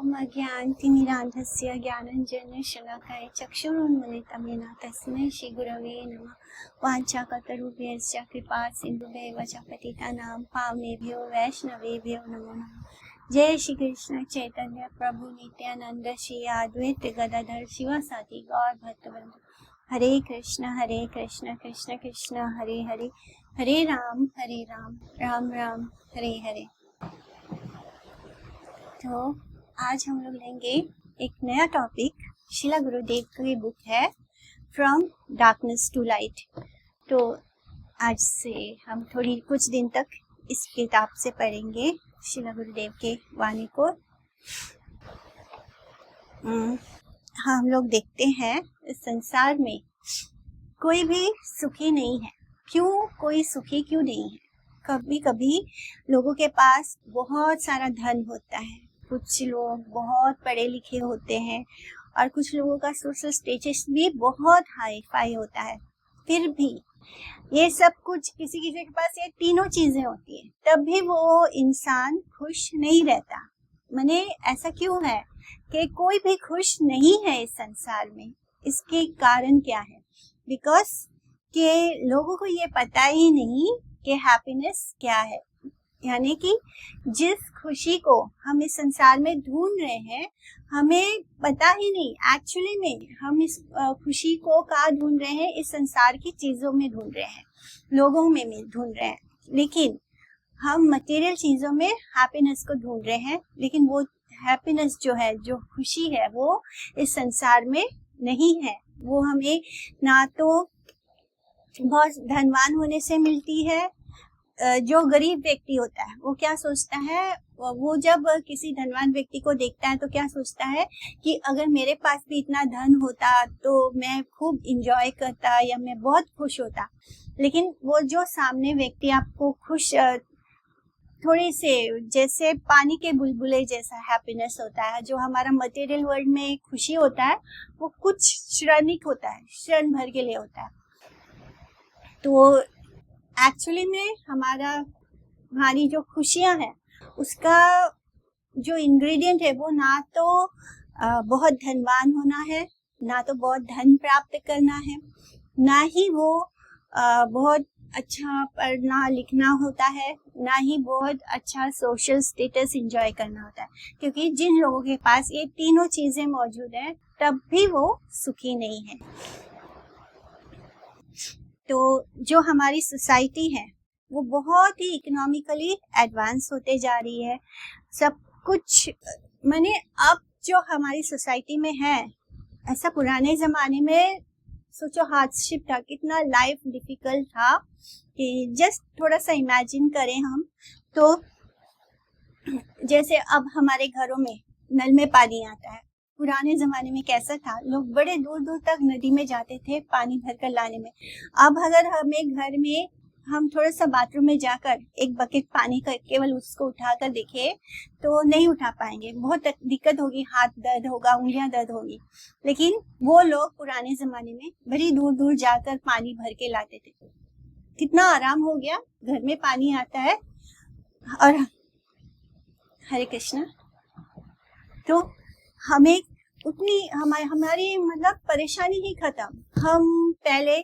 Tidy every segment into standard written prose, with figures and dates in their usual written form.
ओम अज्ञानतिमिरान्धस्य ज्ञानाञ्जनशलाकया चक्षुरुन्मीलितं येन तस्मै श्रीगुरवे नमः। वाञ्छाकल्पतरुभ्यश्च कृपा सिन्धुभ्येव च पतितानां पावनेभ्यो वैष्णवेभ्यो नमो नमः। जय श्री कृष्ण चैतन्य प्रभु नित्यानंद श्री अद्वैत गदाधर शिवासादि गौर भक्तवृंद। हरे कृष्ण कृष्ण कृष्ण हरे हरे, हरे राम राम राम हरे हरे। तो आज हम लोग लेंगे एक नया टॉपिक। शिला गुरुदेव की बुक है फ्रॉम डार्कनेस टू लाइट। तो आज से हम कुछ दिन तक इस किताब से पढ़ेंगे शिला गुरुदेव के वाणी को। हम लोग देखते हैं इस संसार में कोई भी सुखी नहीं है। कोई सुखी क्यों नहीं है? कभी कभी लोगों के पास बहुत सारा धन होता है, कुछ लोग बहुत पढ़े लिखे होते हैं और कुछ लोगों का सोशल स्टेटस भी बहुत हाई फाई होता है। फिर भी ये सब कुछ किसी के पास ये तीनों चीजें होती है, तब भी वो इंसान खुश नहीं रहता। माने ऐसा क्यों है कि कोई भी खुश नहीं है इस संसार में? इसके कारण क्या है? बिकॉज के लोगों को ये पता ही नहीं कि हैप्पीनेस क्या है। यानी कि जिस खुशी को हम इस संसार में ढूंढ रहे हैं, हमें पता ही नहीं एक्चुअली में हम इस खुशी को कहाँ ढूंढ रहे हैं। इस संसार की चीजों में ढूंढ रहे हैं, लोगों में ढूंढ रहे हैं, लेकिन हम मटेरियल चीजों में हैप्पीनेस को ढूंढ रहे हैं। लेकिन वो हैप्पीनेस जो है, जो खुशी है, वो इस संसार में नहीं है। वो हमें ना तो बहुत धनवान होने से मिलती है। जो गरीब व्यक्ति होता है वो क्या सोचता है, वो जब किसी धनवान व्यक्ति को देखता है तो क्या सोचता है कि अगर मेरे पास भी इतना धन होता तो मैं खूब इंजॉय करता या मैं बहुत खुश होता। लेकिन वो जो सामने व्यक्ति आपको खुश थोड़े से जैसे पानी के बुलबुले जैसा हैप्पीनेस होता है, जो हमारा मटेरियल वर्ल्ड में खुशी होता है, वो कुछ क्षणिक होता है, क्षण भर के लिए होता है। तो एक्चुअली में हमारी जो खुशियां हैं उसका जो इंग्रेडिएंट है वो ना तो बहुत धनवान होना है, ना तो बहुत धन प्राप्त करना है, ना ही वो बहुत अच्छा पढ़ना लिखना होता है, ना ही बहुत अच्छा सोशल स्टेटस एंजॉय करना होता है। क्योंकि जिन लोगों के पास ये तीनों चीजें मौजूद हैं तब भी वो सुखी नहीं है। तो जो हमारी सोसाइटी है वो बहुत ही इकोनॉमिकली एडवांस होते जा रही है। सब कुछ माने अब जो हमारी सोसाइटी में है, ऐसा पुराने जमाने में सोचो हार्डशिप था, कितना लाइफ डिफिकल्ट था कि जस्ट थोड़ा सा इमेजिन करें हम तो। जैसे अब हमारे घरों में नल में पानी आता है, पुराने जमाने में कैसा था, लोग बड़े दूर दूर तक नदी में जाते थे पानी भरकर लाने में। अब अगर हमें घर में हम थोड़ा सा बाथरूम में जाकर एक बकेट पानी का केवल उसको उठाकर देखें तो नहीं उठा पाएंगे, बहुत दिक्कत होगी, हाथ दर्द होगा, उंगलियां दर्द होगी। लेकिन वो लोग पुराने जमाने में बड़ी दूर दूर जाकर पानी भर के लाते थे। कितना आराम हो गया, घर में पानी आता है। और हरे कृष्ण। तो हमें उतनी हमारी मतलब परेशानी ही खत्म। हम पहले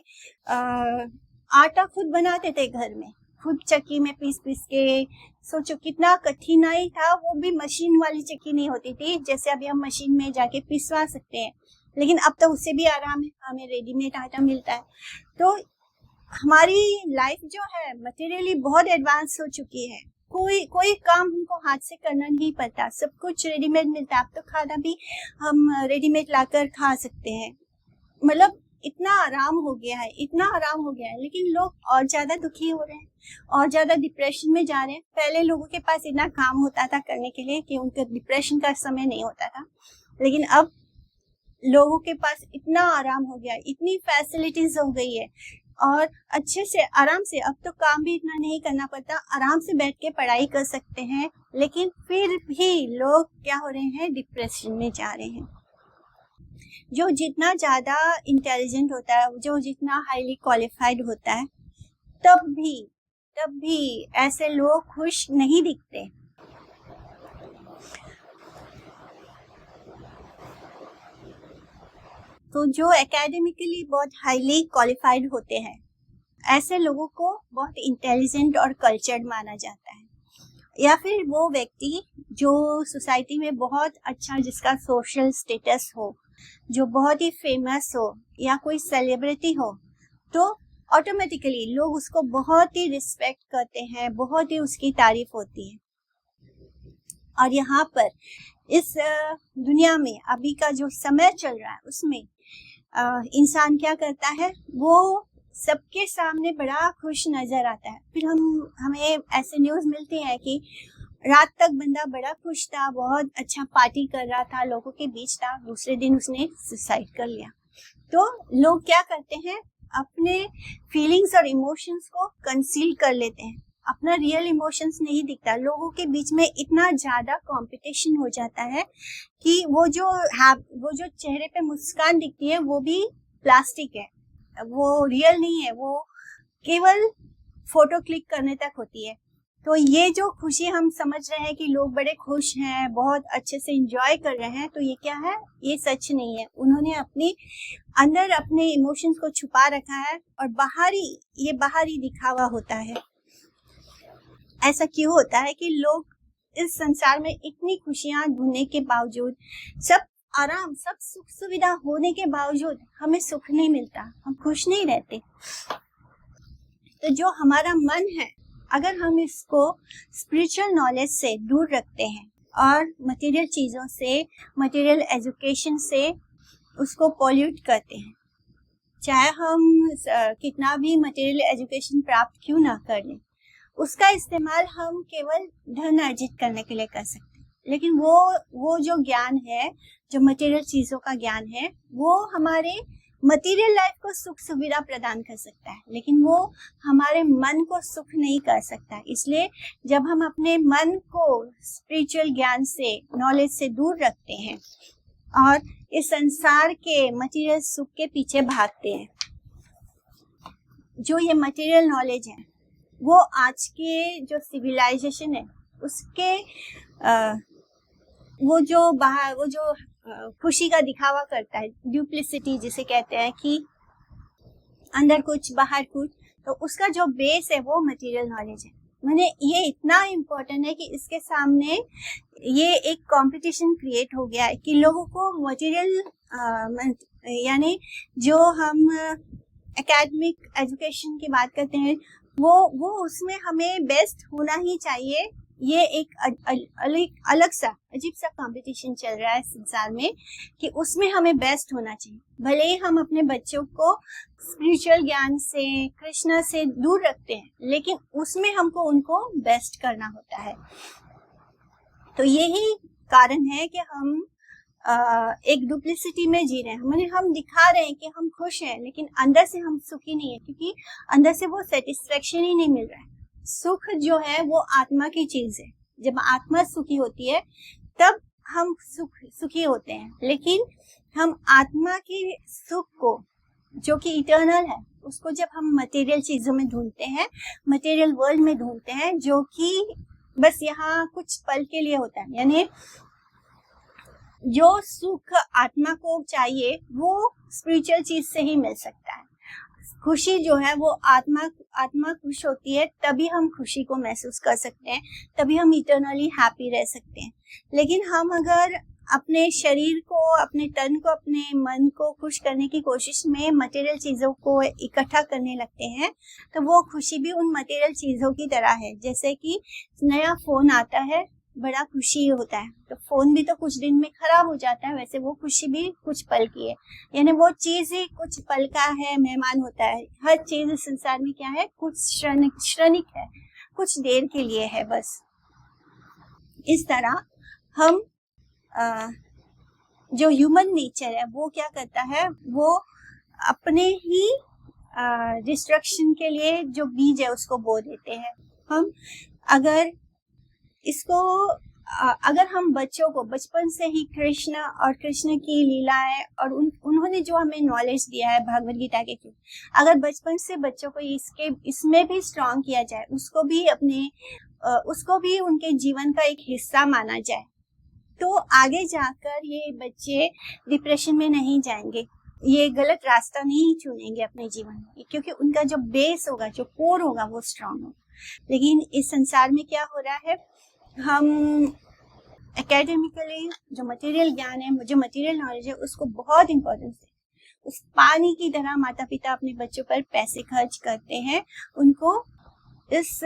आटा खुद बनाते थे घर में, खुद चक्की में पीस के। सोचो कितना कठिनाई था, वो भी मशीन वाली चक्की नहीं होती थी जैसे अभी हम मशीन में जाके पिसवा सकते हैं। लेकिन अब तो उससे भी आराम है, हमें रेडीमेड आटा मिलता है। तो हमारी लाइफ जो है मटेरियली बहुत एडवांस हो चुकी है। कोई काम हमको हाथ से करना नहीं पड़ता, सब कुछ रेडीमेड मिलता है। अब तो खाना भी हम रेडीमेड लाकर खा सकते हैं। मतलब इतना आराम हो गया है, लेकिन लोग और ज्यादा दुखी हो रहे हैं, और ज्यादा डिप्रेशन में जा रहे हैं। पहले लोगों के पास इतना काम होता था करने के लिए कि उनका डिप्रेशन का समय नहीं होता था, लेकिन अब लोगों के पास इतना आराम हो गया, इतनी फैसिलिटीज हो गई है, और अच्छे से आराम से अब तो काम भी इतना नहीं करना पड़ता, आराम से बैठ के पढ़ाई कर सकते हैं। लेकिन फिर भी लोग क्या हो रहे हैं, डिप्रेशन में जा रहे हैं। जो जितना ज्यादा इंटेलिजेंट होता है, जो जितना हाईली क्वालिफाइड होता है, तब भी ऐसे लोग खुश नहीं दिखते। तो जो एकेडमिकली बहुत हाईली क्वालिफाइड होते हैं, ऐसे लोगों को बहुत इंटेलिजेंट और कल्चर्ड माना जाता है। या फिर वो व्यक्ति जो सोसाइटी में बहुत अच्छा, जिसका सोशल स्टेटस हो, जो बहुत ही फेमस हो या कोई सेलिब्रिटी हो, तो ऑटोमेटिकली लोग उसको बहुत ही रिस्पेक्ट करते हैं, बहुत ही उसकी तारीफ होती है। और यहाँ पर इस दुनिया में अभी का जो समय चल रहा है, उसमें इंसान क्या करता है, वो सबके सामने बड़ा खुश नजर आता है। फिर हमें ऐसे न्यूज़ मिलती है कि रात तक बंदा बड़ा खुश था, बहुत अच्छा पार्टी कर रहा था, लोगों के बीच था, दूसरे दिन उसने सुसाइड कर लिया। तो लोग क्या करते हैं, अपने फीलिंग्स और इमोशंस को कंसील कर लेते हैं, अपना रियल इमोशंस नहीं दिखता। लोगों के बीच में इतना ज्यादा कंपटीशन हो जाता है कि वो जो चेहरे पे मुस्कान दिखती है वो भी प्लास्टिक है, वो रियल नहीं है, वो केवल फोटो क्लिक करने तक होती है। तो ये जो खुशी हम समझ रहे हैं कि लोग बड़े खुश हैं, बहुत अच्छे से एंजॉय कर रहे हैं, तो ये क्या है, ये सच नहीं है। उन्होंने अपने अंदर अपने इमोशंस को छुपा रखा है और बाहरी दिखावा होता है। ऐसा क्यों होता है कि लोग इस संसार में इतनी खुशियां ढूंढने के बावजूद, सब आराम, सब सुख सुविधा होने के बावजूद हमें सुख नहीं मिलता, हम खुश नहीं रहते। तो जो हमारा मन है, अगर हम इसको स्पिरिचुअल नॉलेज से दूर रखते हैं और मटेरियल चीजों से, मटेरियल एजुकेशन से उसको पॉल्यूट करते हैं, चाहे हम कितना भी मटेरियल एजुकेशन प्राप्त क्यों ना कर लें, उसका इस्तेमाल हम केवल धन अर्जित करने के लिए कर सकते हैं। लेकिन वो जो ज्ञान है, जो मटेरियल चीजों का ज्ञान है, वो हमारे मटेरियल लाइफ को सुख सुविधा प्रदान कर सकता है, लेकिन वो हमारे मन को सुख नहीं कर सकता। इसलिए जब हम अपने मन को स्पिरिचुअल ज्ञान से, नॉलेज से दूर रखते हैं और इस संसार के मटेरियल सुख के पीछे भागते हैं, जो ये मटेरियल नॉलेज है वो आज के जो सिविलाइजेशन है उसके वो जो खुशी का दिखावा करता है, ड्यूप्लिसिटी जिसे कहते हैं कि अंदर कुछ बाहर कुछ, तो उसका जो बेस है वो मटेरियल नॉलेज है। मैंने ये इतना इम्पोर्टेंट है कि इसके सामने ये एक कंपटीशन क्रिएट हो गया है कि लोगों को मटेरियल यानी जो हम एकेडमिक एजुकेशन की बात करते हैं, वो उसमें हमें बेस्ट होना ही चाहिए। ये एक अलग सा अजीब सा कंपटीशन चल रहा है संसार में कि उसमें हमें बेस्ट होना चाहिए। भले ही हम अपने बच्चों को स्पिरिचुअल ज्ञान से, कृष्ण से दूर रखते हैं, लेकिन उसमें हमको उनको बेस्ट करना होता है। तो यही कारण है कि हम एक डुप्लिसिटी में जी रहे हैं। हम दिखा रहे हैं कि हम खुश हैं, लेकिन अंदर से हम सुखी नहीं है, क्योंकि अंदर से वो सेटिस्फेक्शन ही नहीं मिल रहा है। सुख जो है वो आत्मा की चीज है। जब आत्मा सुखी होती है तब हम सुखी होते हैं, लेकिन हम आत्मा की सुख को, जो कि इटर्नल है, उसको जब हम मटेरियल चीजों में ढूंढते हैं, मटेरियल वर्ल्ड में ढूंढते हैं, जो कि बस यहाँ कुछ पल के लिए होता है, यानी जो सुख आत्मा को चाहिए वो स्पिरिचुअल चीज से ही मिल सकता है। खुशी जो है वो आत्मा खुश होती है, तभी हम खुशी को महसूस कर सकते हैं, तभी हम इटर्नली हैप्पी रह सकते हैं। लेकिन हम अगर अपने शरीर को, अपने तन को, अपने मन को खुश करने की कोशिश में मटेरियल चीजों को इकट्ठा करने लगते हैं, तो वो खुशी भी उन मटेरियल चीजों की तरह है। जैसे कि नया फोन आता है, बड़ा खुशी होता है, तो फोन भी तो कुछ दिन में खराब हो जाता है, वैसे वो खुशी भी कुछ पल की है, यानी वो चीज ही कुछ पल का है, मेहमान होता है। हर चीज इस संसार में क्या है, कुछ क्षणिक है, कुछ देर के लिए है बस। इस तरह हम जो ह्यूमन नेचर है वो क्या करता है, वो अपने ही डिस्ट्रक्शन के लिए जो बीज है उसको बो देते हैं। हम अगर हम बच्चों को बचपन से ही कृष्ण और कृष्ण की लीलाएं और उन्होंने जो हमें नॉलेज दिया है भगवद गीता के थ्रू, अगर बचपन से बच्चों को इसमें भी स्ट्रॉन्ग किया जाए, उसको भी उनके जीवन का एक हिस्सा माना जाए, तो आगे जाकर ये बच्चे डिप्रेशन में नहीं जाएंगे। ये गलत रास्ता नहीं चुनेंगे अपने जीवन में, क्योंकि उनका जो बेस होगा, जो कोर होगा, वो स्ट्रांग होगा। लेकिन इस संसार में क्या हो रहा है, हम एकेडमिकली जो मटेरियल ज्ञान है, जो मटेरियल नॉलेज है, उसको बहुत इम्पोर्टेंस है। उस पानी की तरह माता पिता अपने बच्चों पर पैसे खर्च करते हैं, उनको इस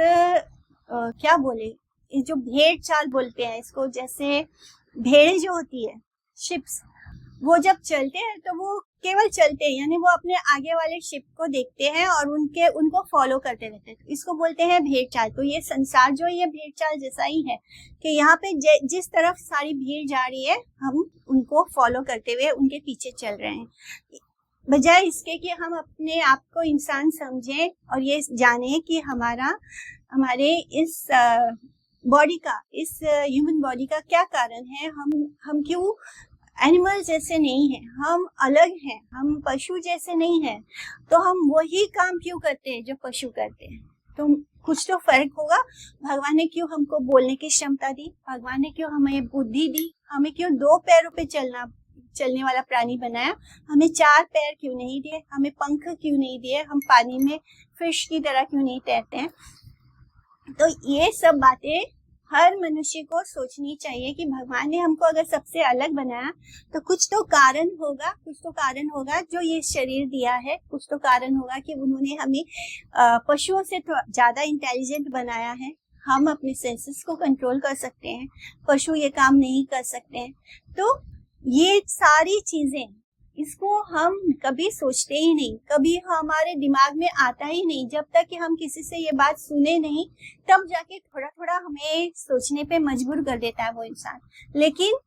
क्या बोले, जो भेड़ चाल बोलते हैं इसको, जैसे भेड़ें जो होती है, शिप्स, वो जब चलते हैं तो वो केवल चलते हैं, यानी वो अपने आगे वाले शिप को देखते हैं और उनको फॉलो करते रहते हैं। तो इसको बोलते हैं भेड़ चाल। तो ये संसार जो ये भेड़ चाल जैसा ही है कि यहाँ पे जिस तरफ सारी भीड़ जा रही है, हम उनको फॉलो करते हुए उनके पीछे चल रहे हैं, बजाय इसके कि हम अपने आप को इंसान समझें और ये जाने कि हमारे इस बॉडी का, इस ह्यूमन बॉडी का क्या कारण है, हम क्यों एनिमल जैसे नहीं हैं, हम अलग हैं, हम पशु जैसे नहीं हैं, तो हम वही काम क्यों करते हैं जो पशु करते हैं। तो कुछ तो फर्क होगा। भगवान ने क्यों हमको बोलने की क्षमता दी, भगवान ने क्यों हमें बुद्धि दी, हमें क्यों 2 पैरों पे चलने वाला प्राणी बनाया, हमें 4 पैर क्यों नहीं दिए, हमें पंख क्यों नहीं दिए, हम पानी में फिश की तरह क्यों नहीं तैरते हैं। तो ये सब बातें हर मनुष्य को सोचनी चाहिए कि भगवान ने हमको अगर सबसे अलग बनाया तो कुछ तो कारण होगा जो ये शरीर दिया है, कुछ तो कारण होगा कि उन्होंने हमें पशुओं से ज्यादा इंटेलिजेंट बनाया है। हम अपने सेंसेस को कंट्रोल कर सकते हैं, पशु ये काम नहीं कर सकते हैं। तो ये सारी चीजें, इसको हम कभी सोचते ही नहीं, कभी हमारे दिमाग में आता ही नहीं। जब तक कि हम किसी से ये बात सुने नहीं, तब जाके थोड़ा थोड़ा हमें सोचने पे मजबूर कर देता है वो इंसान। लेकिन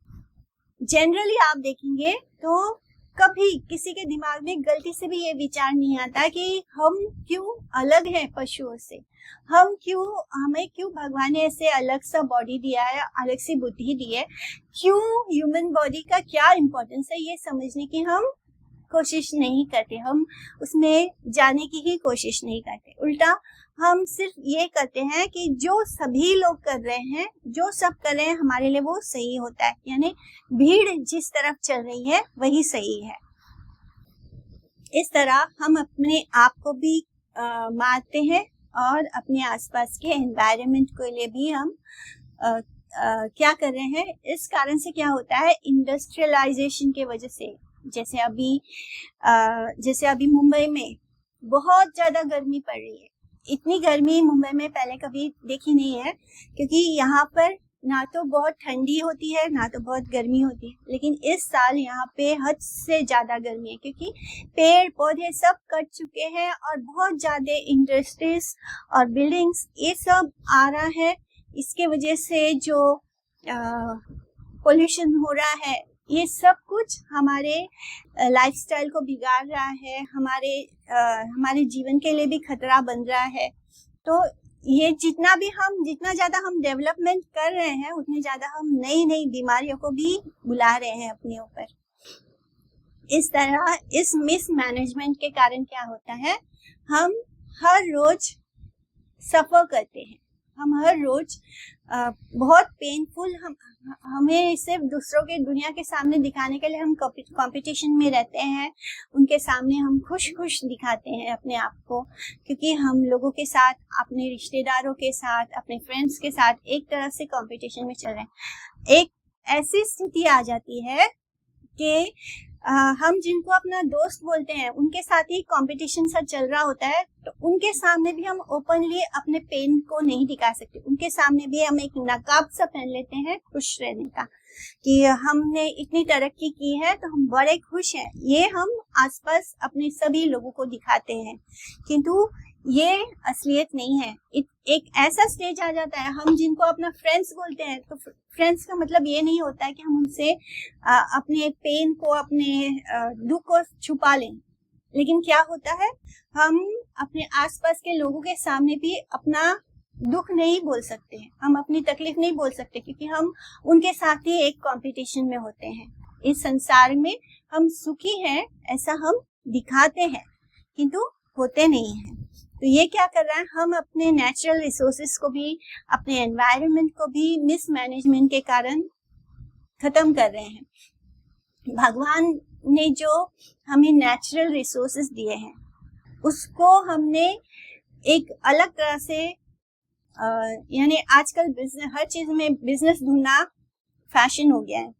जनरली आप देखेंगे तो कभी किसी के दिमाग में गलती से भी ये विचार नहीं आता कि हम क्यों अलग हैं पशुओं से, हमें क्यों भगवान ने ऐसे अलग सा बॉडी दिया है, अलग सी बुद्धि दी है, क्यों ह्यूमन बॉडी का क्या इम्पोर्टेंस है, ये समझने की हम कोशिश नहीं करते, हम उसमें जाने की ही कोशिश नहीं करते। उल्टा हम सिर्फ ये करते हैं कि जो सभी लोग कर रहे हैं, जो सब कर रहे हैं, हमारे लिए वो सही होता है, यानी भीड़ जिस तरफ चल रही है वही सही है। इस तरह हम अपने आप को भी मारते हैं और अपने आसपास के एनवायरनमेंट के लिए भी हम क्या कर रहे हैं। इस कारण से क्या होता है, इंडस्ट्रियलाइजेशन के वजह से, जैसे अभी मुंबई में बहुत ज्यादा गर्मी पड़ रही है। इतनी गर्मी मुंबई में पहले कभी देखी नहीं है, क्योंकि यहाँ पर ना तो बहुत ठंडी होती है ना तो बहुत गर्मी होती है। लेकिन इस साल यहाँ पे हद से ज्यादा गर्मी है, क्योंकि पेड़ पौधे सब कट चुके हैं और बहुत ज्यादा इंडस्ट्रीज और बिल्डिंग्स ये सब आ रहा है। इसके वजह से जो पोल्यूशन हो रहा है, ये सब कुछ हमारे लाइफस्टाइल को बिगाड़ रहा है, हमारे जीवन के लिए भी खतरा बन रहा है। तो ये जितना ज्यादा हम डेवलपमेंट कर रहे हैं, उतने ज्यादा हम नई नई बीमारियों को भी बुला रहे हैं अपने ऊपर। इस तरह इस मिसमैनेजमेंट के कारण क्या होता है, हम हर रोज सफर करते हैं, हम हर रोज बहुत पेनफुल, हमें सिर्फ दूसरों के दुनिया के सामने दिखाने के लिए हम कंपटीशन में रहते हैं। उनके सामने हम खुश दिखाते हैं अपने आप को, क्योंकि हम लोगों के साथ, अपने रिश्तेदारों के साथ, अपने फ्रेंड्स के साथ एक तरह से कंपटीशन में चल रहे हैं। एक ऐसी स्थिति आ जाती है कि हम जिनको अपना दोस्त बोलते हैं, उनके साथ ही कंपटीशन सा चल रहा होता है, तो उनके सामने भी हम ओपनली अपने पेन को नहीं दिखा सकते। उनके सामने भी हम एक नकाब सा पहन लेते हैं खुश रहने का, कि हमने इतनी तरक्की की है तो हम बड़े खुश हैं। ये हम आसपास अपने सभी लोगों को दिखाते हैं, किंतु ये असलियत नहीं है। एक ऐसा स्टेज आ जाता है, हम जिनको अपना फ्रेंड्स बोलते हैं, तो फ्रेंड्स का मतलब ये नहीं होता है कि हम उनसे अपने पेन को, अपने दुख को छुपा लें। लेकिन क्या होता है, हम अपने आसपास के लोगों के सामने भी अपना दुख नहीं बोल सकते, हम अपनी तकलीफ नहीं बोल सकते, क्योंकि हम उनके साथ ही एक कंपटीशन में होते हैं। इस संसार में हम सुखी हैं ऐसा हम दिखाते हैं, किंतु होते नहीं हैं। तो ये क्या कर रहा है, हम अपने नेचुरल रिसोर्सेस को भी, अपने एनवायरनमेंट को भी मिसमैनेजमेंट के कारण खत्म कर रहे हैं। भगवान ने जो हमें नेचुरल रिसोर्सेज दिए हैं उसको हमने एक अलग तरह से यानी आजकल हर चीज में बिजनेस ढूंढना फैशन हो गया है।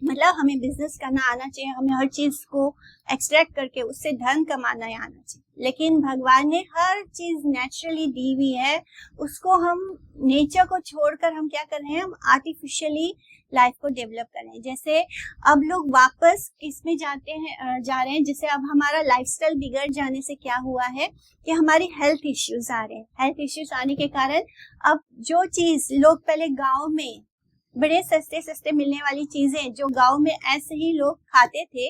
मतलब हमें बिजनेस करना आना चाहिए, हमें हर चीज को एक्सट्रैक्ट करके उससे धन कमाना आना चाहिए। लेकिन भगवान ने हर चीज नेचुरली दी हुई है, उसको हम नेचर को छोड़कर हम क्या कर रहे हैं, हम आर्टिफिशियली लाइफ को डेवलप कर रहे हैं। जैसे अब लोग वापस किसमें जा रहे हैं, जैसे अब हमारा लाइफस्टाइल बिगड़ जाने से क्या हुआ है कि हमारी हेल्थ इश्यूज आ रहे हैं। हेल्थ इश्यूज आने के कारण अब जो चीज लोग पहले गांव में बड़े सस्ते सस्ते मिलने वाली चीजें जो गांव में ऐसे ही लोग खाते थे,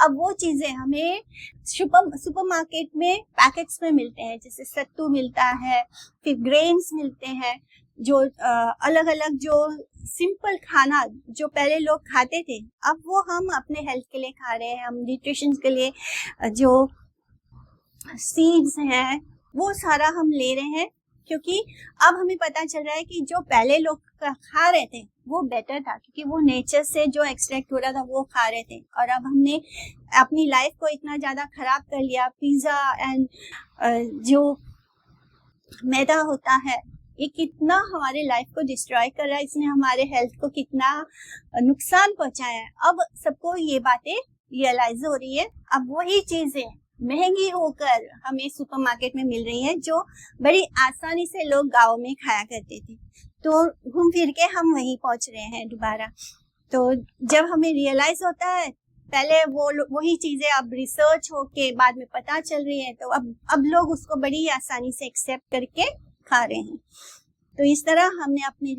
अब वो चीजें हमें सुपरमार्केट में पैकेट्स में मिलते हैं। जैसे सत्तू मिलता है, फिर ग्रेन्स मिलते हैं, जो अलग अलग जो सिंपल खाना जो पहले लोग खाते थे अब वो हम अपने हेल्थ के लिए खा रहे हैं। हम न्यूट्रिशन के लिए जो सीड्स हैं वो सारा हम ले रहे हैं, क्योंकि अब हमें पता चल रहा है कि जो पहले लोग खा रहे थे वो बेटर था, क्योंकि वो नेचर से जो एक्सट्रैक्ट हो रहा था वो खा रहे थे। और अब हमने अपनी लाइफ को इतना ज्यादा खराब कर लिया। पिज्जा एंड जो मैदा होता है ये कितना हमारे लाइफ को डिस्ट्रॉय कर रहा है, इसने हमारे हेल्थ को कितना नुकसान पहुंचाया है। अब सबको ये बातें रियलाइज हो रही है। अब वही चीजें महंगी होकर हमें सुपरमार्केट में मिल रही है जो बड़ी आसानी से लोग गांव में खाया करते थे। तो घूम फिर के हम वहीं पहुंच रहे हैं दोबारा। तो जब हमें रियलाइज होता है, पहले वही चीजें अब रिसर्च होके बाद में पता चल रही है, तो अब लोग उसको बड़ी आसानी से एक्सेप्ट करके खा रहे हैं। तो इस तरह हमने अपने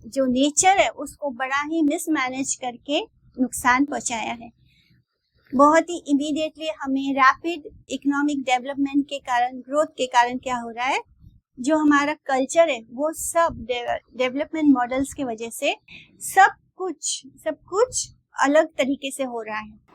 जो नेचर है उसको बड़ा ही मिसमैनेज करके नुकसान पहुंचाया है। बहुत ही इमीडिएटली हमें रैपिड इकोनॉमिक डेवलपमेंट के कारण, ग्रोथ के कारण क्या हो रहा है, जो हमारा कल्चर है वो सब डेवलपमेंट मॉडल्स की वजह से सब कुछ अलग तरीके से हो रहा है।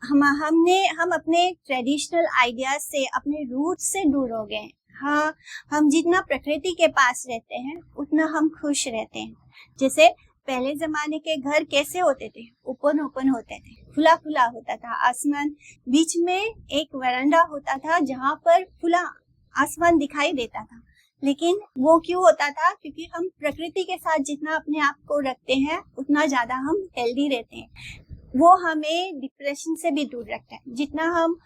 हम अपने ट्रेडिशनल आइडियाज से, अपने रूट से दूर हो गए। हाँ, हम जितना प्रकृति के पास रहते हैं उतना हम खुश रहते हैं। जैसे पहले जमाने के घर कैसे होते थे, ओपन होते थे, खुला खुला होता था आसमान, बीच में एक वरांडा होता था जहाँ पर खुला आसमान दिखाई देता था। लेकिन वो क्यों होता था, क्योंकि हम प्रकृति के साथ जितना अपने आप को रखते हैं उतना ज्यादा हम हेल्दी रहते हैं। वो हमें डिप्रेशन से भी दूर रखता है। जितना हम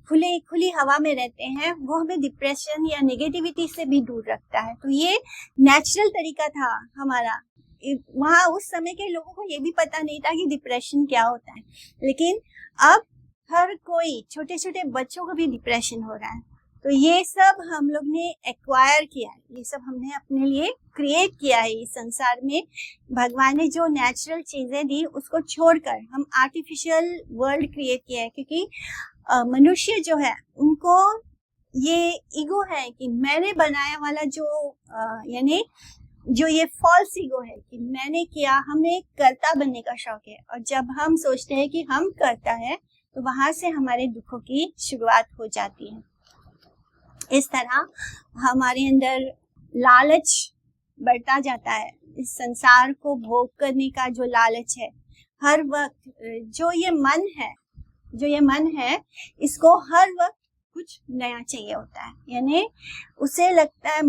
खुली हवा में रहते हैं वो हमें डिप्रेशन या नेगेटिविटी से भी दूर रखता है। तो ये नेचुरल तरीका था हमारा। वहाँ उस समय के लोगों को ये भी पता नहीं था कि डिप्रेशन क्या होता है, लेकिन अब हर कोई, छोटे छोटे बच्चों को भी डिप्रेशन हो रहा है। तो ये सब हम लोग ने एक्वायर किया है, ये सब हमने अपने लिए क्रिएट किया है। इस संसार में भगवान ने जो नेचुरल चीजें दी उसको छोड़कर हम आर्टिफिशियल वर्ल्ड क्रिएट किया है। क्योंकि मनुष्य जो है उनको ये ईगो है कि मैंने बनाया वाला यानी जो ये फॉल्स ईगो है कि मैंने किया, हमें कर्ता बनने का शौक है। और जब हम सोचते हैं कि हम कर्ता है तो वहां से हमारे दुखों की शुरुआत हो जाती है। इस तरह हमारे अंदर लालच बढ़ता जाता है। इस संसार को भोग करने का जो लालच है, हर वक्त जो ये मन है इसको हर वक्त कुछ नया चाहिए होता है। यानी उसे लगता है,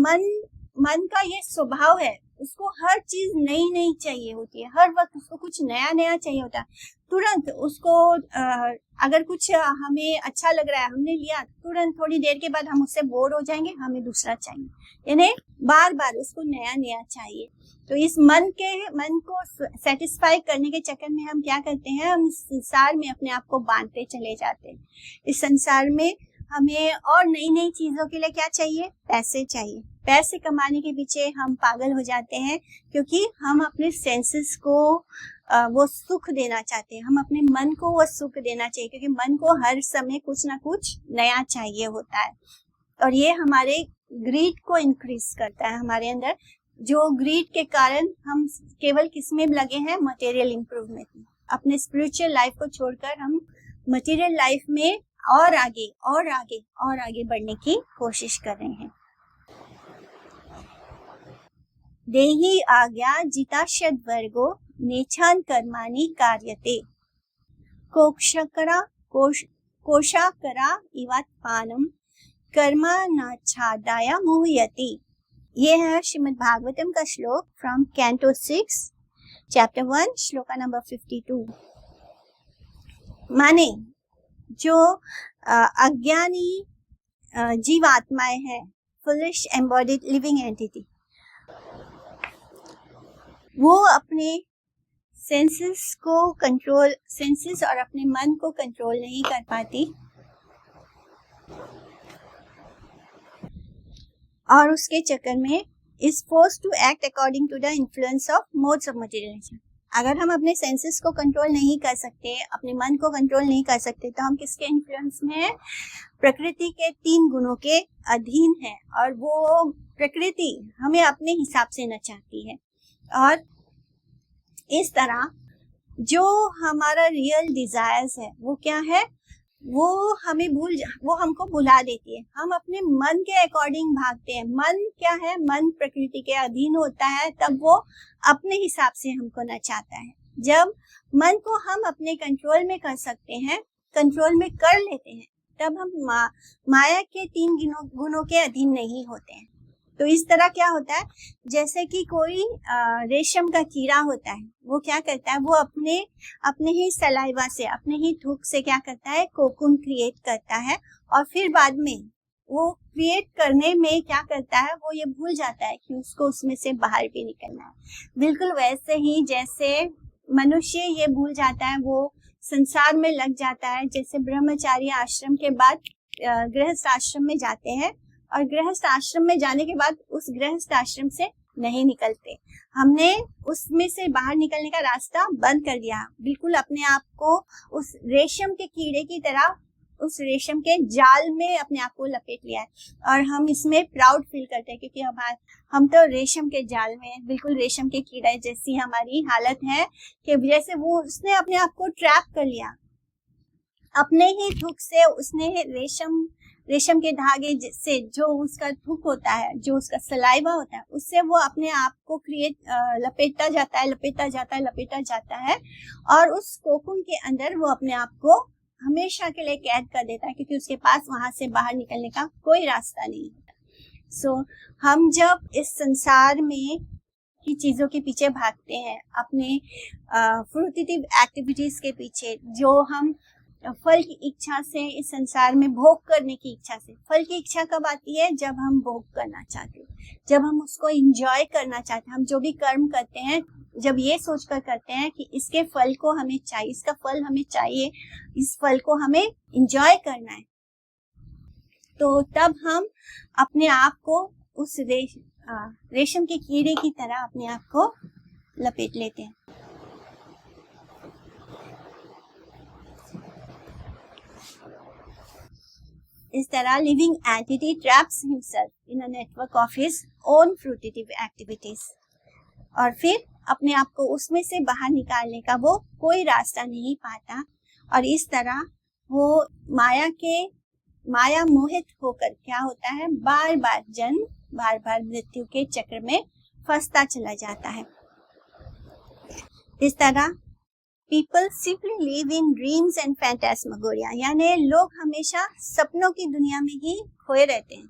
मन का ये स्वभाव है, उसको हर चीज नई चाहिए होती है। हर वक्त उसको कुछ नया चाहिए होता है। तुरंत उसको अगर कुछ हमें अच्छा लग रहा है, हमने लिया, तुरंत थोड़ी देर के बाद हम उससे बोर हो जाएंगे, हमें दूसरा चाहिए। यानी बार उसको नया चाहिए। तो इस मन को सेटिस्फाई करने के चक्कर में हम क्या करते हैं, हम संसार में अपने आप को बांधते चले जाते हैं। इस संसार में हमें और नई चीजों के लिए क्या चाहिए, पैसे चाहिए। पैसे कमाने के पीछे हम पागल हो जाते हैं, क्योंकि हम अपने सेंसेस को वो सुख देना चाहते हैं। हम अपने मन को वो सुख देना चाहिए, क्योंकि मन को हर समय कुछ ना कुछ नया चाहिए होता है। और ये हमारे ग्रीड को इंक्रीज करता है हमारे अंदर, जो ग्रीड के कारण हम केवल किसमें लगे हैं, मटेरियल इंप्रूवमेंट में। अपने स्पिरिचुअल लाइफ को छोड़कर हम मटेरियल लाइफ में और आगे बढ़ने की कोशिश कर रहे हैं। देहि आज्ञा जिता शत वर्गो नेच्छान् कर्माणि कार्यते कोशाकरा इवात्पानं कर्मा न छादाय मुह्यति। ये है श्रीमद् भागवतम का श्लोक from canto 6 chapter 1 shloka number 52। माने जो अज्ञानी जीवात्माएं हैं, फुलिश एम्बॉडीड लिविंग एंटिटी, वो अपने सेंसेस और अपने मन को कंट्रोल नहीं कर पाती और उसके चक्कर में is forced to act according to the influence of modes of materialization। अगर हम अपने सेंसेस को कंट्रोल नहीं कर सकते, अपने मन को कंट्रोल नहीं कर सकते, तो हम किसके इन्फ्लुएंस में हैं? प्रकृति के 3 गुणों के अधीन है और वो प्रकृति हमें अपने हिसाब से नचाती है। और इस तरह जो हमारा रियल डिजायर्स है वो क्या है, वो हमको भुला देती है। हम अपने मन के अकॉर्डिंग भागते हैं। मन क्या है? मन प्रकृति के अधीन होता है, तब वो अपने हिसाब से हमको नचाता है। जब मन को हम अपने कंट्रोल में कर सकते हैं, कंट्रोल में कर लेते हैं, तब हम माया के 3 गुणों के अधीन नहीं होते हैं। तो इस तरह क्या होता है, जैसे कि कोई रेशम का कीड़ा होता है, वो क्या करता है, वो अपने ही सलाइवा से, अपने ही थूक से क्या करता है, कोकून क्रिएट करता है और फिर बाद में वो क्रिएट करने में क्या करता है, वो ये भूल जाता है कि उसको उसमें से बाहर भी निकलना है। बिल्कुल वैसे ही जैसे मनुष्य ये भूल जाता है, वो संसार में लग जाता है। जैसे ब्रह्मचारी आश्रम के बाद गृहस्थ आश्रम में जाते हैं और गृहस्थ आश्रम में जाने के बाद उस गृहस्थ आश्रम से नहीं निकलते। हमने उसमें से बाहर निकलने का रास्ता बंद कर दिया, बिल्कुल अपने आप को उस रेशम के कीड़े की तरह उस रेशम के जाल में अपने आप को लपेट लिया है। और हम इसमें प्राउड फील करते हैं क्योंकि हम तो रेशम के जाल में, बिल्कुल रेशम के कीड़े जैसी हमारी हालत है कि जैसे उसने अपने आप को ट्रैप कर लिया। अपने ही थूक से उसने रेशम के धागे से, जो उसका थूक होता है, जो उसका सलाइवा होता है, उससे वो अपने आप को लपेटता जाता है और उस कोकून के अंदर वो अपने आप को हमेशा के लिए कैद कर देता है क्योंकि उसके पास वहां से बाहर निकलने का कोई रास्ता नहीं होता। हम जब इस संसार में की चीजों के पीछे भागते हैं, अपने फ्रूटिटिव एक्टिविटीज के पीछे, जो हम फल की इच्छा से, इस संसार में भोग करने की इच्छा से। फल की इच्छा कब आती है? जब हम भोग करना चाहते हैं, जब हम उसको एंजॉय करना चाहते हैं। हम जो भी कर्म करते हैं, जब ये सोचकर करते हैं कि इसके फल को हमें चाहिए, इसका फल हमें चाहिए, इस फल को हमें एंजॉय करना है, तो तब हम अपने आप को उस रेशम के कीड़े की तरह अपने आप को लपेट लेते हैं। इस तरह living entity traps himself in a network of his own fruitive activities और फिर अपने आप को उसमें से बाहर निकालने का वो कोई रास्ता नहीं पाता और इस तरह वो माया मोहित होकर क्या होता है, बार बार जन्म, बार बार मृत्यु के चक्र में फंसता चला जाता है। इस तरह People simply live in dreams and phantasmagoria, यानी लोग हमेशा सपनों की दुनिया में ही खोए रहते हैं।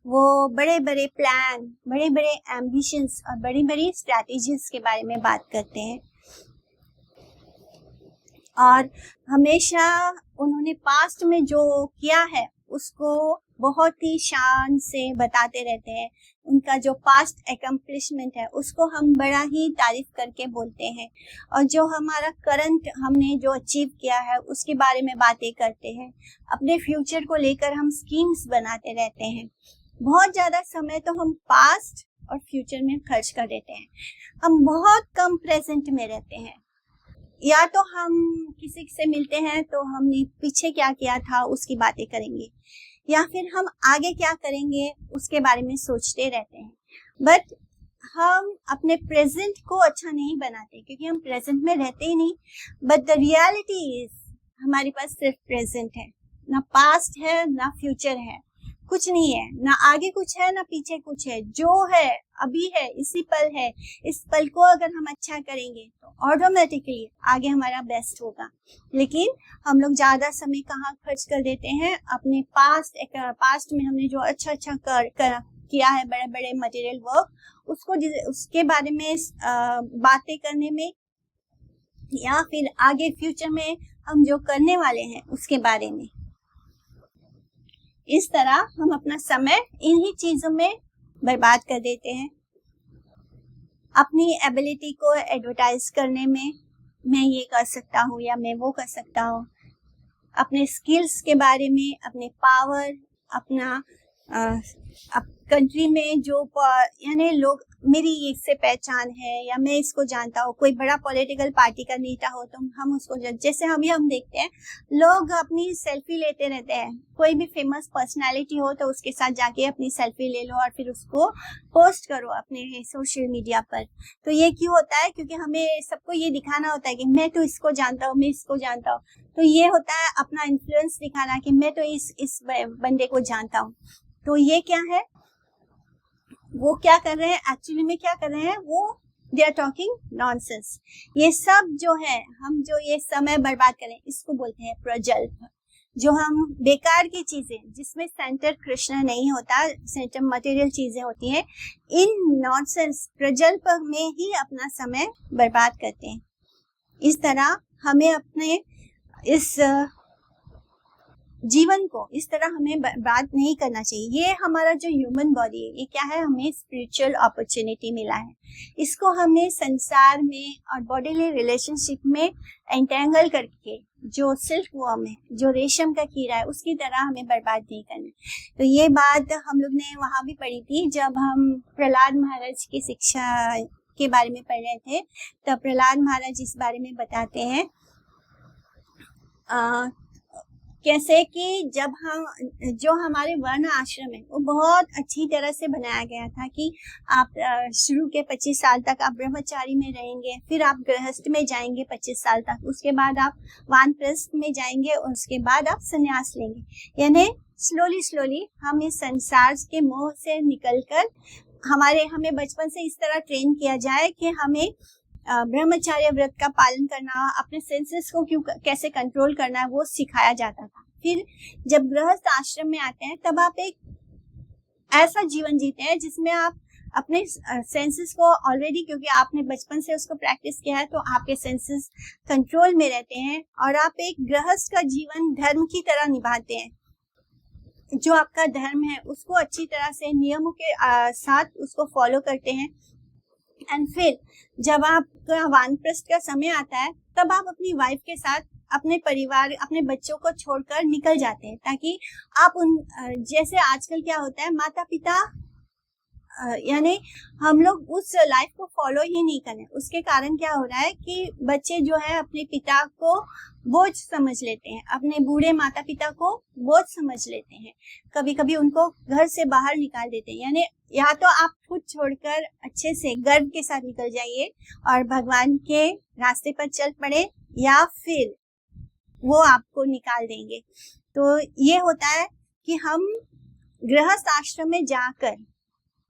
वो बड़े बड़े प्लान, बड़े बड़े एम्बिशंस और बड़ी बड़ी स्ट्रैटेजीज के बारे में बात करते हैं और हमेशा उन्होंने पास्ट में जो किया है उसको बहुत ही शान से बताते रहते हैं। उनका जो पास्ट एकम्प्लिशमेंट है उसको हम बड़ा ही तारीफ करके बोलते हैं और जो हमारा करंट हमने जो अचीव किया है उसके बारे में बातें करते हैं। अपने फ्यूचर को लेकर हम स्कीम्स बनाते रहते हैं। बहुत ज्यादा समय तो हम पास्ट और फ्यूचर में खर्च कर देते हैं। हम बहुत कम प्रेजेंट में रहते हैं। या तो हम किसी से मिलते हैं तो हमने पीछे क्या किया था उसकी बातें करेंगे या फिर हम आगे क्या करेंगे उसके बारे में सोचते रहते हैं। बट हम अपने प्रेजेंट को अच्छा नहीं बनाते क्योंकि हम प्रेजेंट में रहते ही नहीं। बट द रियलिटी इज हमारे पास सिर्फ प्रेजेंट है, ना पास्ट है ना फ्यूचर है। कुछ नहीं है, ना आगे कुछ है ना पीछे कुछ है, जो है अभी है, इसी पल है। इस पल को अगर हम अच्छा करेंगे तो ऑटोमेटिकली आगे हमारा बेस्ट होगा। लेकिन हम लोग ज्यादा समय कहाँ खर्च कर देते हैं, अपने पास्ट में हमने जो अच्छा किया है, बड़े बड़े मटेरियल वर्क, उसके बारे में बातें करने में, या फिर आगे फ्यूचर में हम जो करने वाले हैं उसके बारे में। इस तरह हम अपना समय इन्हीं चीजों में बर्बाद कर देते हैं। अपनी एबिलिटी को एडवर्टाइज करने में, मैं ये कर सकता हूँ या मैं वो कर सकता हूँ, अपने स्किल्स के बारे में, अपने पावर, अपना कंट्री में जो यानी लोग मेरी इससे पहचान है या मैं इसको जानता हूँ। कोई बड़ा पॉलिटिकल पार्टी का नेता हो तो हम उसको, जैसे हम देखते हैं लोग अपनी सेल्फी लेते रहते हैं। कोई भी फेमस पर्सनालिटी हो तो उसके साथ जाके अपनी सेल्फी ले लो और फिर उसको पोस्ट करो अपने सोशल मीडिया पर। तो ये क्यों होता है? क्योंकि हमें सबको ये दिखाना होता है कि मैं तो इसको जानता हूँ, मैं इसको जानता हूँ। तो ये होता है अपना इन्फ्लुएंस दिखाना कि मैं तो इस बंदे को जानता हूँ। तो ये क्या है, वो क्या कर रहे हैं, एक्चुअली में क्या कर रहे हैं, वो दे आर टॉकिंग नॉनसेंस। ये सब जो है, हम जो ये समय बर्बाद करें, इसको बोलते हैं प्रजल्प। जो हम बेकार की चीजें, जिसमें सेंटर कृष्ण नहीं होता, सेंटर मटेरियल चीजें होती हैं, इन नॉनसेंस प्रजल्प में ही अपना समय बर्बाद करते हैं। इस तरह हमें अपने इस जीवन को इस तरह हमें बर्बाद नहीं करना चाहिए। ये हमारा जो ह्यूमन बॉडी है, ये क्या है, हमें स्पिरिचुअल अपॉर्चुनिटी मिला है। इसको हमने संसार में और बॉडीली रिलेशनशिप में एंटेंगल करके, जो सिल्क वर्म है, जो रेशम का कीड़ा है, उसकी तरह हमें बर्बाद नहीं करना। तो ये बात हम लोग ने वहां भी पढ़ी थी जब हम प्रहलाद महाराज की शिक्षा के बारे में पढ़ रहे थे। तब प्रहलाद महाराज इस बारे में बताते हैं कैसे कि जब जो हमारे वर्ण आश्रम है वो बहुत अच्छी तरह से बनाया गया था कि आप शुरू के 25 साल तक आप ब्रह्मचारी में रहेंगे, फिर आप गृहस्थ में जाएंगे 25 साल तक, उसके बाद आप वानप्रस्थ में जाएंगे और उसके बाद आप संन्यास लेंगे। यानी स्लोली हम इस संसार के मोह से निकलकर हमें बचपन से इस तरह ट्रेन किया जाए कि हमें ब्रह्मचर्य व्रत का पालन करना, अपने सेंसेस को कैसे कंट्रोल करना है, वो सिखाया जाता था। फिर जब गृहस्थ आश्रम में आते हैं तब आप एक ऐसा जीवन जीते हैं जिसमें आप अपने सेंसेस को ऑलरेडी, क्योंकि आपने बचपन से उसको प्रैक्टिस किया है, तो आपके सेंसेस कंट्रोल में रहते हैं और आप एक गृहस्थ का जीवन धर्म की तरह निभाते हैं। जो आपका धर्म है उसको अच्छी तरह से नियमों के साथ उसको फॉलो करते हैं। एंड फिर जब आपका वानप्रस्थ का समय आता है तब आप अपनी वाइफ के साथ अपने परिवार, अपने बच्चों को छोड़कर निकल जाते हैं, ताकि आप जैसे आजकल क्या होता है, माता पिता यानी हम लोग उस लाइफ को फॉलो ही नहीं करें। उसके कारण क्या हो रहा है कि बच्चे जो है अपने पिता को बोझ समझ लेते हैं, अपने बूढ़े माता पिता को बोझ समझ लेते हैं, कभी कभी उनको घर से बाहर निकाल देते हैं। यानी या तो आप खुद छोड़कर अच्छे से गर्व के साथ निकल जाइए और भगवान के रास्ते पर चल पड़े, या फिर वो आपको निकाल देंगे। तो ये होता है कि हम गृहस्थ आश्रम में जाकर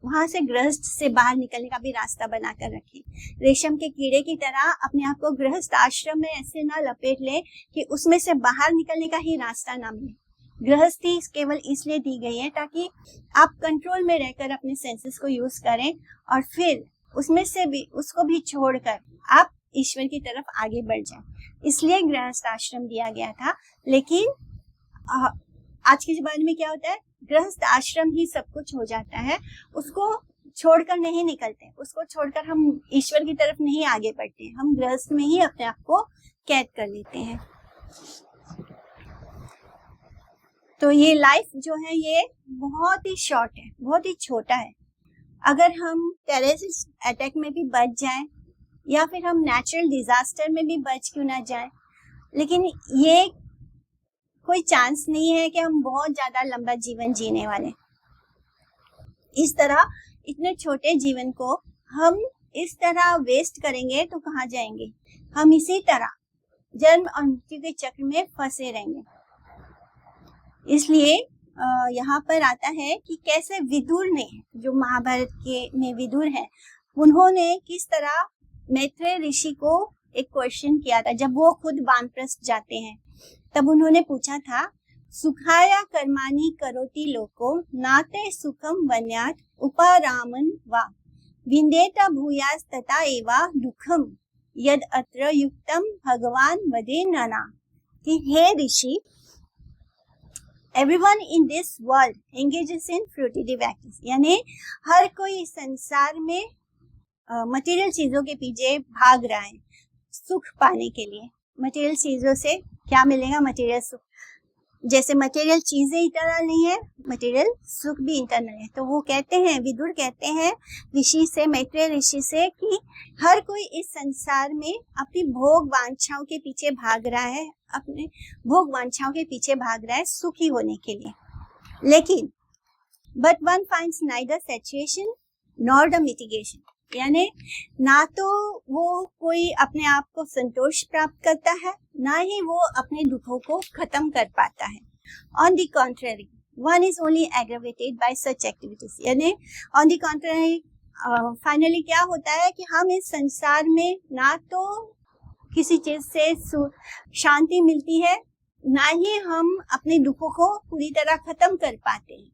वहां से गृहस्थ से बाहर निकलने का भी रास्ता बनाकर रखें। रेशम के कीड़े की तरह अपने आप को गृहस्थ आश्रम में ऐसे ना लपेट ले कि उसमें से बाहर निकलने का ही रास्ता ना मिले। गृहस्थी केवल इसलिए दी गई है ताकि आप कंट्रोल में रहकर अपने सेंसेस को यूज करें और फिर उसमें से भी उसको भी छोड़कर आप ईश्वर की तरफ आगे बढ़ जाएं। इसलिए गृहस्थ आश्रम दिया गया था। लेकिन आज के जमाने में क्या होता है, गृहस्थ आश्रम ही सब कुछ हो जाता है, उसको छोड़कर नहीं निकलते, उसको छोड़कर हम ईश्वर की तरफ नहीं आगे बढ़ते, हम गृहस्थ में ही अपने आप को कैद कर लेते हैं। तो ये लाइफ जो है ये बहुत ही शॉर्ट है, बहुत ही छोटा है। अगर हम टेररिस्ट अटैक में भी बच जाएं या फिर हम नेचुरल डिजास्टर में भी बच क्यों ना जाएं, लेकिन ये कोई चांस नहीं है कि हम बहुत ज्यादा लंबा जीवन जीने वाले। इस तरह इतने छोटे जीवन को हम इस तरह वेस्ट करेंगे तो कहाँ जाएंगे? हम इसी तरह जन्म और मृत्यु के चक्र में फंसे रहेंगे। इसलिए यहाँ पर आता है कि कैसे विदुर ने, जो महाभारत के में विदुर है, उन्होंने किस तरह मैत्रेय ऋषि को एक क्वेश्चन किया था। जब वो खुद वानप्रस्थ जाते हैं तब उन्होंने पूछा था, सुखाया कर्माणि करोति लोको नाते सुखम वन्यात उपारामन वा विंदेत भूयास तथा एवा दुखम यद अत्र युक्तम भगवान वदे नना। कि हे ऋषि, everyone in this world engages in fruitive activities, यानी हर कोई संसार में मटेरियल चीजों के पीछे भाग रहा है सुख पाने के लिए। मटेरियल चीजों से क्या मिलेगा? मटेरियल सुख। जैसे मटेरियल चीजें इंटरनल नहीं है, मटेरियल सुख भी इंटरनल है। तो वो कहते हैं, विदुर कहते हैं ऋषि से, मैत्रेय ऋषि से, कि हर कोई इस संसार में अपनी भोग वांछाओं के पीछे भाग रहा है, अपने भोग वांछाओं के पीछे भाग रहा है सुखी होने के लिए। लेकिन but one finds neither saturation nor the mitigation, यानी ना तो वो कोई अपने आप को संतोष प्राप्त करता है, ना ही वो अपने दुखों को खत्म कर पाता है। On the contrary one is only aggravated by such activities, यानी ऑन द कॉन्ट्ररी फाइनली क्या होता है कि हम इस संसार में ना तो किसी चीज से शांति मिलती है, ना ही हम अपने दुखों को पूरी तरह खत्म कर पाते हैं,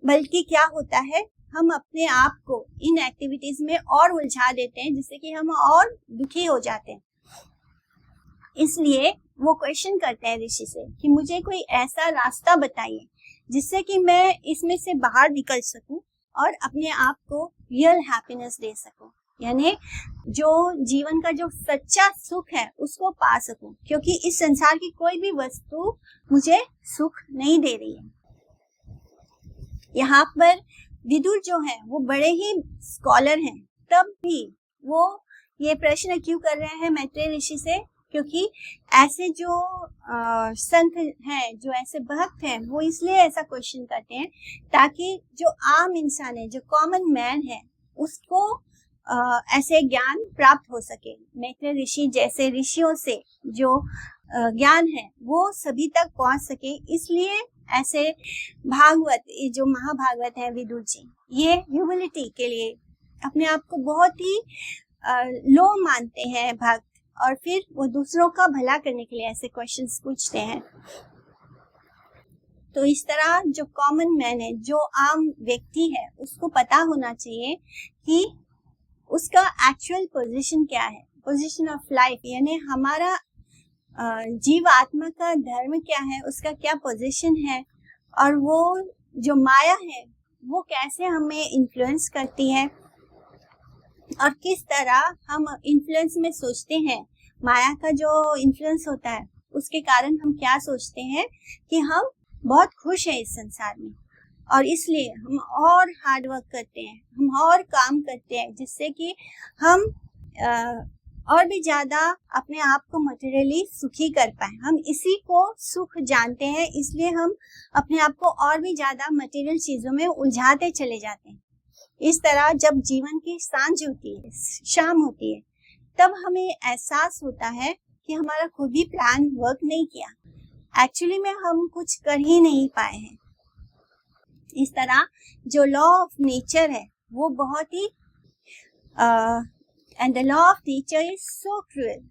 बल्कि क्या होता है, हम अपने आप को इन एक्टिविटीज में और उलझा देते हैं, जिससे कि हम और दुखी हो जाते हैं। इसलिए वो क्वेश्चन करते हैं ऋषि से कि मुझे कोई ऐसा रास्ता बताइए जिससे कि मैं इसमें से बाहर निकल सकूं और अपने आप को रियल हैप्पीनेस दे सकूं, यानी जो जीवन का जो सच्चा सुख है उसको पा सकूं, क्योंकि इस संसार की कोई भी वस्तु मुझे सुख नहीं दे रही है। यहाँ पर विदुर जो है वो बड़े ही स्कॉलर हैं, तब भी वो ये प्रश्न क्यों कर रहे हैं मैत्रेय ऋषि से? क्योंकि ऐसे जो संत हैं, जो ऐसे भक्त हैं, वो इसलिए ऐसा क्वेश्चन करते हैं ताकि जो आम इंसान है, जो कॉमन मैन है, उसको ऐसे ज्ञान प्राप्त हो सके। मैत्रेय ऋषि जैसे ऋषियों से जो ज्ञान है वो सभी तक पहुंच सके, इसलिए ऐसे भागवत, जो महाभागवत है विदुर जी, ये ह्यूमिलिटी के लिए अपने आप को बहुत ही लो मानते हैं भक्त, और फिर वो दूसरों का भला करने के लिए ऐसे क्वेश्चंस पूछते हैं। तो इस तरह जो कॉमन मैन है, जो आम व्यक्ति है, उसको पता होना चाहिए कि उसका एक्चुअल पोजीशन क्या है, पोजीशन ऑफ लाइफ, यानी हमारा जीव आत्मा का धर्म क्या है, उसका क्या पोजीशन है, और वो जो माया है वो कैसे हमें इन्फ्लुएंस करती है, और किस तरह हम इन्फ्लुएंस में सोचते हैं। माया का जो इन्फ्लुएंस होता है उसके कारण हम क्या सोचते हैं कि हम बहुत खुश हैं इस संसार में, और इसलिए हम और हार्ड वर्क करते हैं, हम और काम करते हैं, जिससे कि हम और भी ज्यादा अपने आप को मटेरियली सुखी कर पाए। हम इसी को सुख जानते हैं, इसलिए हम अपने आप को और भी ज्यादा मटेरियल चीजों में उलझाते चले जाते हैं। इस तरह जब जीवन की सांझ होती है, शाम होती है, तब हमें एहसास होता है कि हमारा कोई भी प्लान वर्क नहीं किया, एक्चुअली में हम कुछ कर ही नहीं पाए हैं। इस तरह जो लॉ ऑफ नेचर है वो बहुत ही and the law of nature is so cruel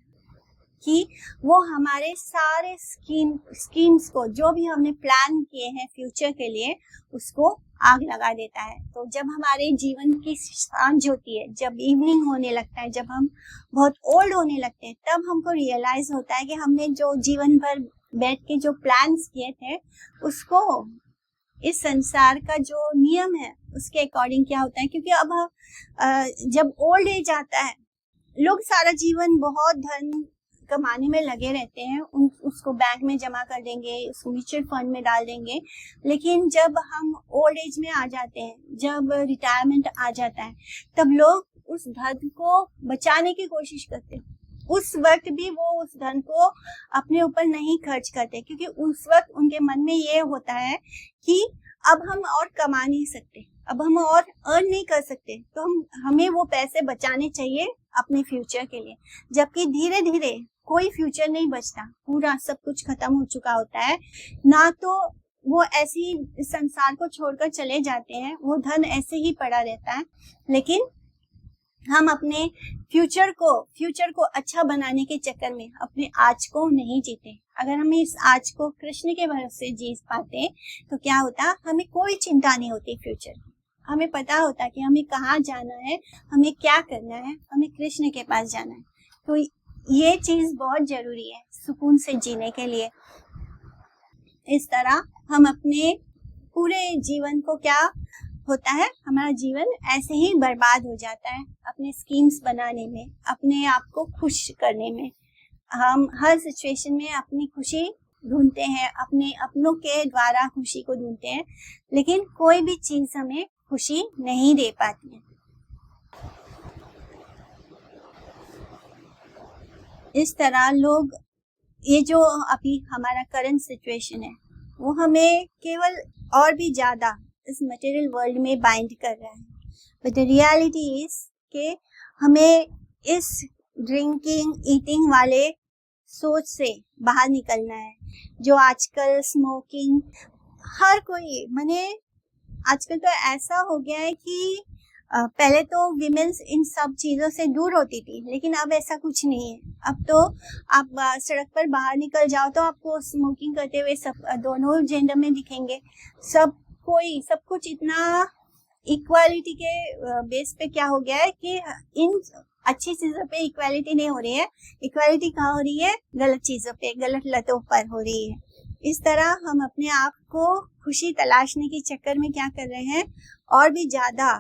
कि वो हमारे सारे स्कीम्स को, जो भी हमने प्लान किए हैं फ्यूचर के लिए, उसको आग लगा देता है। तो जब हमारे जीवन की सांझ होती है, जब इवनिंग होने लगता है, जब हम बहुत ओल्ड होने लगते हैं, तब हमको रियलाइज होता है कि हमने जो जीवन भर बैठ के जो प्लान्स किए थे, उसको इस संसार का जो नियम है उसके अकॉर्डिंग क्या होता है। क्योंकि अब जब ओल्ड एज आता है, लोग सारा जीवन बहुत धन कमाने में लगे रहते हैं, उसको बैंक में जमा कर देंगे, उसको म्यूचुअल फंड में डाल देंगे, लेकिन जब हम ओल्ड एज में आ जाते हैं, जब रिटायरमेंट आ जाता है, तब लोग उस धन को बचाने की कोशिश करते हैं। उस वक्त भी वो उस धन को अपने ऊपर नहीं खर्च करते, क्योंकि उस वक्त उनके मन में ये होता है कि अब हम और कमा नहीं सकते, अब हम और अर्न नहीं कर सकते, तो हमें वो पैसे बचाने चाहिए अपने फ्यूचर के लिए। जबकि धीरे धीरे कोई फ्यूचर नहीं बचता, पूरा सब कुछ खत्म हो चुका होता है। ना तो वो ऐसे ही संसार को छोड़कर चले जाते हैं, वो धन ऐसे ही पड़ा रहता है। लेकिन हम अपने फ्यूचर को अच्छा बनाने के चक्कर में अपने आज को नहीं जीते। अगर हम इस आज को कृष्ण के भरोसे जी पाते तो क्या होता, हमें कोई चिंता नहीं होती फ्यूचर की। हमें पता होता कि हमें कहाँ जाना है, हमें क्या करना है, हमें कृष्ण के पास जाना है। तो ये चीज बहुत जरूरी है सुकून से जीने के लिए। इस तरह हम अपने पूरे जीवन को, क्या होता है, हमारा जीवन ऐसे ही बर्बाद हो जाता है अपने स्कीम्स बनाने में, अपने आप को खुश करने में। हम हर सिचुएशन में अपनी खुशी ढूंढते हैं, अपने अपनों के द्वारा खुशी को ढूंढते हैं, लेकिन कोई भी चीज हमें खुशी नहीं दे पाती है। इस तरह लोग, ये जो अभी हमारा करंट सिचुएशन है वो हमें केवल और भी ज्यादा इस मटेरियल वर्ल्ड में बाइंड कर रहा है। बट द रियलिटी इज कि हमें इस ड्रिंकिंग ईटिंग वाले सोच से बाहर निकलना है। जो आजकल स्मोकिंग, हर कोई, माने आजकल तो ऐसा हो गया है कि पहले तो विमेन्स इन सब चीजों से दूर होती थी, लेकिन अब ऐसा कुछ नहीं है। अब तो आप सड़क पर बाहर निकल जाओ तो आपको स्मोकिंग करते हुए सब दोनों जेंडर में दिखेंगे। सब कुछ इतना इक्वालिटी के बेस पे क्या हो गया है कि इन अच्छी चीजों पे इक्वालिटी नहीं हो रही है। इक्वालिटी कहाँ हो रही है? गलत चीजों पे, गलत लतों पर हो रही है। इस तरह हम अपने आप को खुशी तलाशने के चक्कर में क्या कर रहे हैं, और भी ज्यादा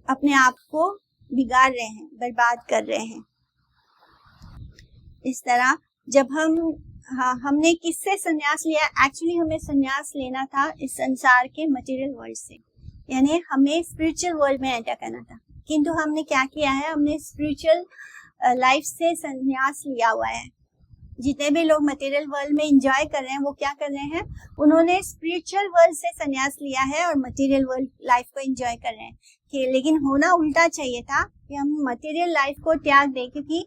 अपने आप को बिगाड़ रहे हैं, बर्बाद कर रहे हैं। इस तरह जब हमने किससे संन्यास लिया? एक्चुअली हमें संन्यास लेना था इस संसार के मटेरियल वर्ल्ड से, यानी हमें स्पिरिचुअल वर्ल्ड में एंटर करना था। किंतु हमने क्या किया है, हमने स्पिरिचुअल लाइफ से संन्यास लिया हुआ है। जितने भी लोग मटेरियल वर्ल्ड में एंजॉय कर रहे हैं वो क्या कर रहे हैं, उन्होंने स्पिरिचुअल वर्ल्ड से संन्यास लिया है और मटेरियल वर्ल्ड लाइफ को एंजॉय कर रहे हैं। कि लेकिन होना उल्टा चाहिए था कि हम मटेरियल लाइफ को त्याग दें, क्योंकि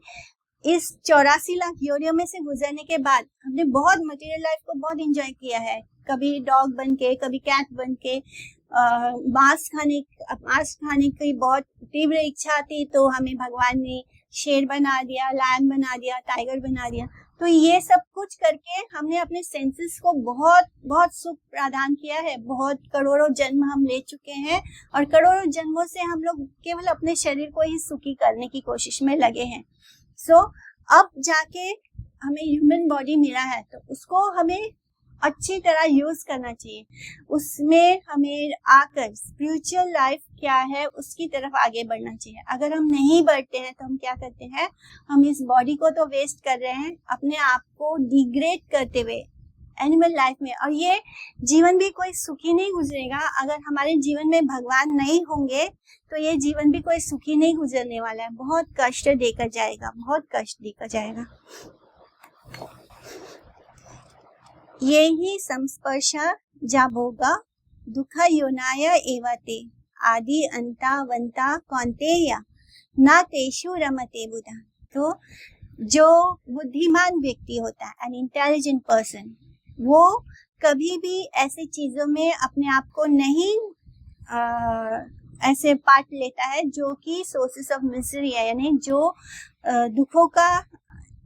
इस 84 लाख योनियों में से गुजरने के बाद हमने बहुत मटेरियल लाइफ को बहुत एंजॉय किया है। कभी डॉग बन के, कभी कैट बन के, मांस खाने की बहुत तीव्र इच्छा थी तो हमें भगवान ने शेर बना दिया, लायन बना दिया, टाइगर बना दिया। तो ये सब कुछ करके हमने अपने सेंसेस को बहुत बहुत सुख प्रदान किया है। बहुत करोड़ों जन्म हम ले चुके हैं और करोड़ों जन्मों से हम लोग केवल अपने शरीर को ही सुखी करने की कोशिश में लगे हैं। अब जाके हमें ह्यूमन बॉडी मिला है तो उसको हमें अच्छी तरह यूज करना चाहिए। उसमें हमें आकर स्पिरिचुअल लाइफ क्या है उसकी तरफ आगे बढ़ना चाहिए। अगर हम नहीं बढ़ते हैं तो हम क्या करते हैं, हम इस बॉडी को तो वेस्ट कर रहे हैं, अपने आप को डिग्रेड करते हुए एनिमल लाइफ में। और ये जीवन भी कोई सुखी नहीं गुजरेगा। अगर हमारे जीवन में भगवान नहीं होंगे तो ये जीवन भी कोई सुखी नहीं गुजरने वाला है, बहुत कष्ट देकर जाएगा, बहुत कष्ट देकर जाएगा। ये ही संस्पर्श जाभोगा दुख योनाय एवते आदि अंता वंता कौन्तेय ना तेषु रमते बुधा। तो जो बुद्धिमान व्यक्ति होता है, एन इंटेलिजेंट पर्सन, वो कभी भी ऐसे चीजों में अपने आप को नहीं ऐसे पार्ट लेता है जो कि सोर्सेस ऑफ मिजरी है, यानी जो दुखों का,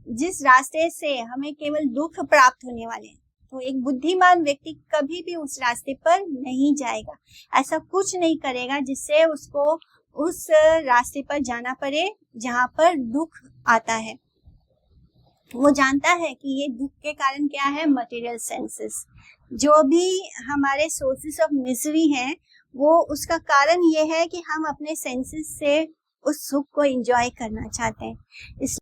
जिस रास्ते से हमें केवल दुख प्राप्त होने वाले हैं। तो एक बुद्धिमान व्यक्ति कभी भी उस रास्ते पर नहीं जाएगा, ऐसा कुछ नहीं करेगा जिससे उसको उस रास्ते पर जाना पड़े जहां पर दुख आता है। वो जानता है कि ये दुख के कारण क्या है, मटेरियल सेंसेस। जो भी हमारे सोर्सेस ऑफ मिजरी हैं वो उसका कारण ये है कि हम अपने सेंसेस से उस सुख को एंजॉय करना चाहते हैं।